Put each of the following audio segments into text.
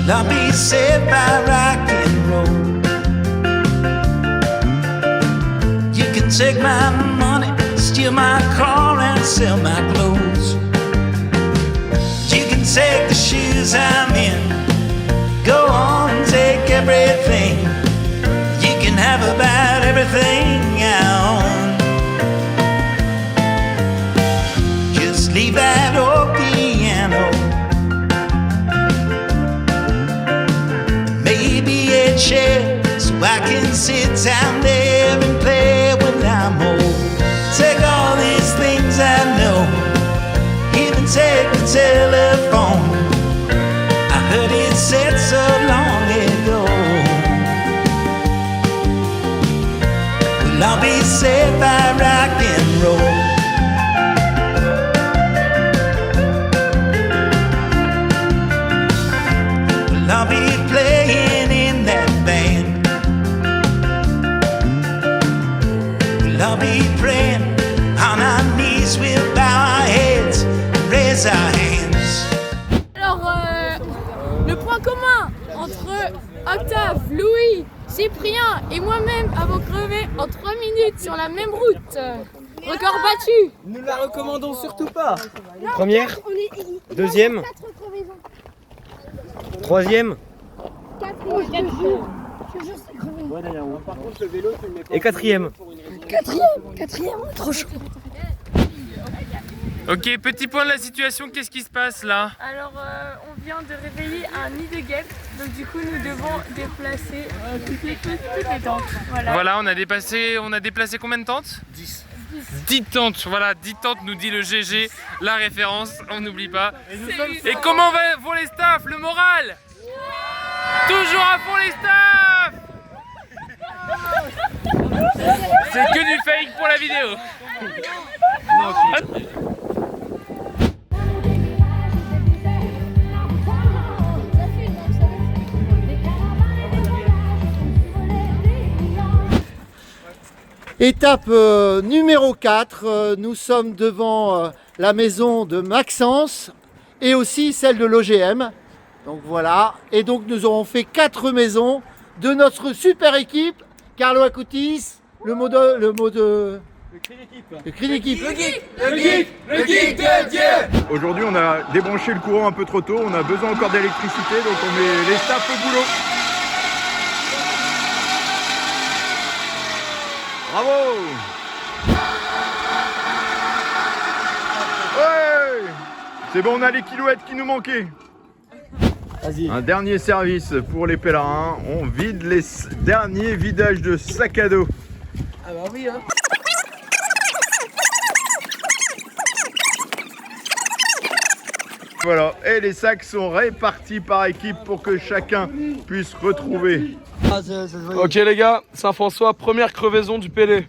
I'll be saved by rock and roll. You can take my money, steal my car and sell my clothes. You can take the shoes I'm in, go on and take everything. You can have about everything I own. Just leave that old piano, maybe a chair, so I can sit down there and play when I'm old. Take all these things I know, even take the telephone. I heard it said so long ago. Well, I'll be saved by rock and roll. Well, I'll be playing in that band. Well, I'll be praying on our knees, we'll bow our heads and raise our hands. Alors, le point commun entre Octave, Louis, Cyprien et moi-même avons crevé en 3 minutes sur la même route. Record battu. Nous la recommandons surtout pas. Première, deuxième, troisième et quatrième. Trop chaud. Ok, petit point de la situation, qu'est-ce qui se passe là? Alors, on vient de réveiller un nid de guêpes, donc du coup nous devons déplacer toutes les tentes. Voilà, on a déplacé combien de tentes? 10 tentes, voilà, 10 tentes nous dit le GG, la référence, on n'oublie pas. Et comment vont les staffs, le moral? Toujours à fond les staffs. C'est que du fake pour la vidéo. Étape numéro 4, nous sommes devant la maison de Maxence et aussi celle de l'OGM. Donc voilà, et donc nous aurons fait 4 maisons de notre super équipe. Carlo Acutis, le cri d'équipe. Le geek de Dieu. Aujourd'hui, on a débranché le courant un peu trop tôt, on a besoin encore d'électricité, donc on met les staffs au boulot. Bravo! Ouais! C'est bon, on a les kilomètres qui nous manquaient. Un dernier service pour les pèlerins, on vide les derniers vidages de sac à dos. Ah bah oui hein. Voilà, et les sacs sont répartis par équipe pour que chacun puisse retrouver. Ok les gars, Saint-François, première crevaison du Pélé.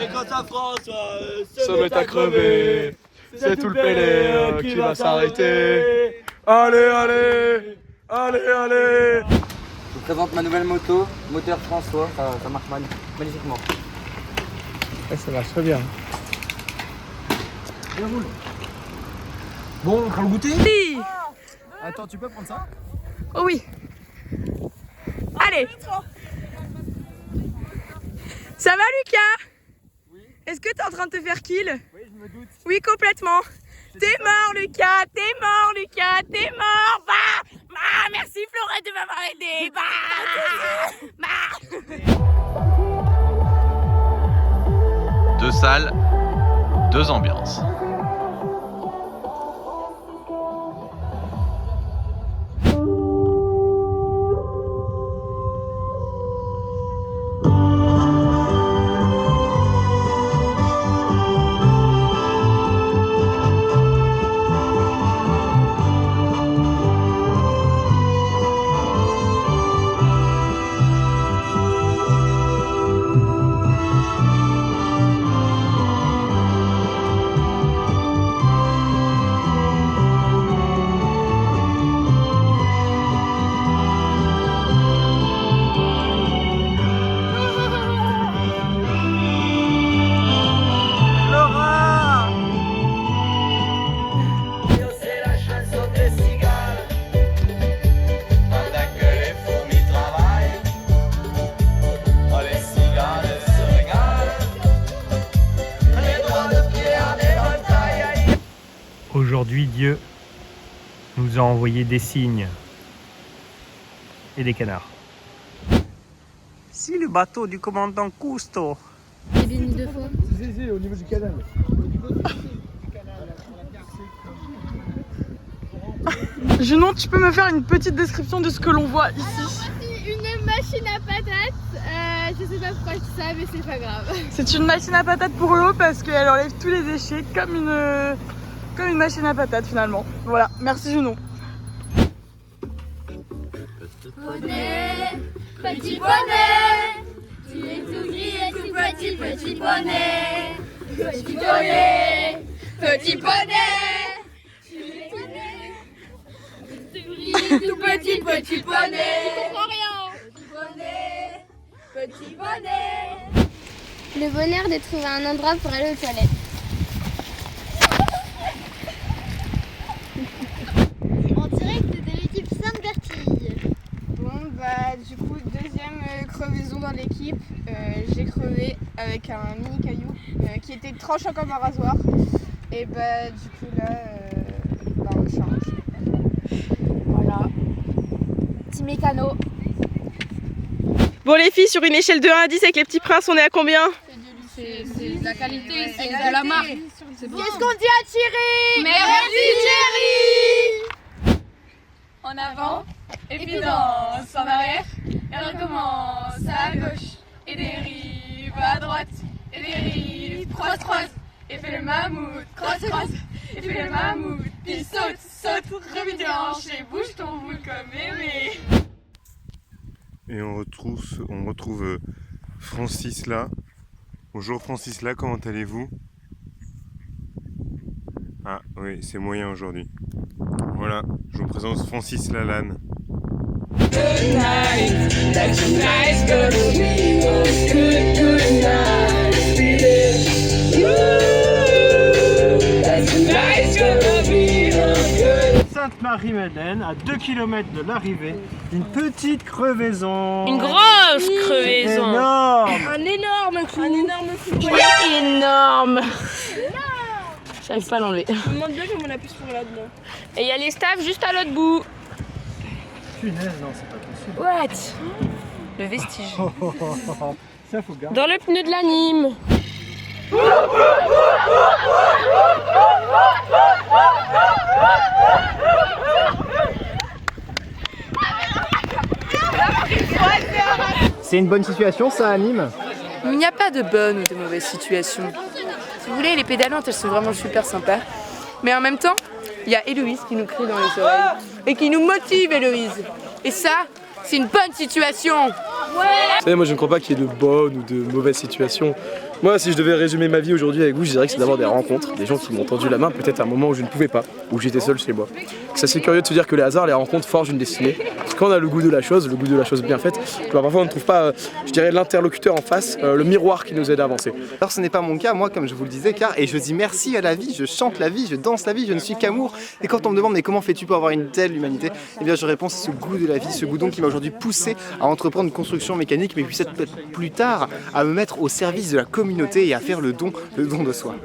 Et quand Saint-François Se met à crever, c'est tout le Pélé qui va s'arrêter. Allez, allez, allez, allez. Je vous présente ma nouvelle moto, moteur François, ça marche magnifiquement. Ça marche très bien. Bon, on prend le goûter? Oui. Attends, tu peux prendre ça? Oh oui. Allez. Ça va Lucas? Oui. Est-ce que t'es en train de te faire kill? Oui, je me doute. Oui, complètement. T'es mort Lucas, t'es mort Lucas, t'es mort. Bah, merci Florette de m'avoir aidé. Bah. 2 salles, 2 ambiances. Aujourd'hui, Dieu nous a envoyé des cygnes et des canards. Si le bateau du commandant Cousteau. J'ai béni 2 fois. Si, au niveau du canal. Junon, tu peux me faire une petite description de ce que l'on voit ici? Une machine à patates. Je sais pas pourquoi je dis ça, mais c'est pas grave. C'est une machine à patates pour l'eau parce qu'elle enlève tous les déchets comme une machine à patates finalement. Voilà, merci Junon. Bonnet, petit bonnet, tu es tout gris et tout petit, petit bonnet. Petit bonnet, petit bonnet, tu es tout gris, tout petit, petit bonnet. Je comprends rien. Petit bonnet. Le bonheur de trouver un endroit pour aller aux toilettes. En direct de l'équipe Sainte-Bertille. Bon bah du coup deuxième crevaison dans l'équipe, j'ai crevé avec un mini caillou qui était tranchant comme un rasoir et bah du coup là on change. Voilà. Petit mécano. Bon les filles, sur une échelle de 1 à 10 avec les petits princes, on est à combien? C'est de la qualité, c'est de la marque. Qu'est-ce qu'on dit à Thierry? Merci Thierry. En avant, et puis danse en arrière, et on recommence à gauche, et dérive à droite, et dérive, croise, et fais le mammouth, croise, et fais le mammouth, puis saute, remets tes hanches et bouge ton boule comme bébé. Et on retrouve Francis là. Bonjour Francis là, comment allez-vous? Ah oui, c'est moyen aujourd'hui. Voilà, je vous présente Francis Lalanne. Sainte-Marie-Madeleine, à 2 km de l'arrivée, une petite crevaison. Une grosse crevaison. Énorme. Un énorme coup. Énorme. J'arrive pas à l'enlever. Je me demande bien comment on a pu se trouver là-dedans. Et il y a les staffs juste à l'autre bout. Punaise, non, c'est pas possible. What? Le vestige. Ça, faut garder. Dans le pneu de l'anime. C'est une bonne situation, ça, anime? Il n'y a pas de bonne ou de mauvaise situation. Si vous voulez, les pédalantes, elles sont vraiment super sympas. Mais en même temps, il y a Héloïse qui nous crie dans les oreilles. Et qui nous motive, Héloïse. Et ça, c'est une bonne situation. Vous savez, moi je ne crois pas qu'il y ait de bonnes ou de mauvaises situations. Moi, si je devais résumer ma vie aujourd'hui avec vous, je dirais que c'est d'avoir des rencontres, des gens qui m'ont tendu la main peut-être à un moment où je ne pouvais pas, où j'étais seul chez moi. C'est assez curieux de se dire que les hasards, les rencontres forgent une destinée. Parce que quand on a le goût de la chose bien faite, parfois on ne trouve pas, je dirais, l'interlocuteur en face, le miroir qui nous aide à avancer. Alors ce n'est pas mon cas, moi comme je vous le disais, et je dis merci à la vie, je chante la vie, je danse la vie, je ne suis qu'amour. Et quand on me demande mais comment fais-tu pour avoir une telle humanité, eh bien je réponds c'est ce goût de la vie, ce goût donc qui m'a aujourd'hui poussé à entreprendre une construction mécanique, mais puis peut-être plus tard à me mettre au service de la communauté et à faire le don de soi.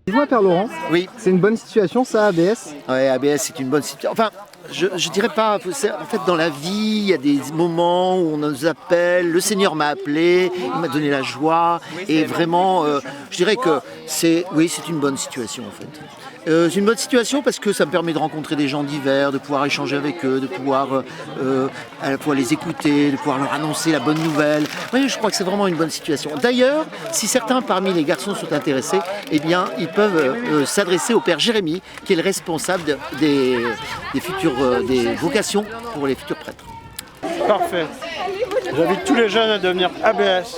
Dis-moi Père Laurent, oui. C'est une bonne situation ça, ABS? Ouais, ABS c'est une bonne situation. Enfin, je dirais pas, en fait dans la vie, il y a des moments où on nous appelle, le Seigneur m'a appelé, il m'a donné la joie, et vraiment, je dirais que c'est une bonne situation en fait. C'est une bonne situation parce que ça me permet de rencontrer des gens divers, de pouvoir échanger avec eux, de pouvoir à la fois les écouter, de pouvoir leur annoncer la bonne nouvelle. Oui, je crois que c'est vraiment une bonne situation. D'ailleurs, si certains parmi les garçons sont intéressés, eh bien, ils peuvent s'adresser au Père Jérémy, qui est le responsable des vocations pour les futurs prêtres. Parfait. J'invite tous les jeunes à devenir ABS.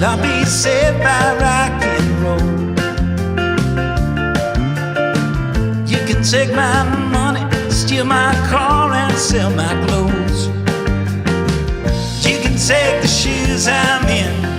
I'll be saved by rock and roll. You can take my money, steal my car and sell my clothes. You can take the shoes I'm in,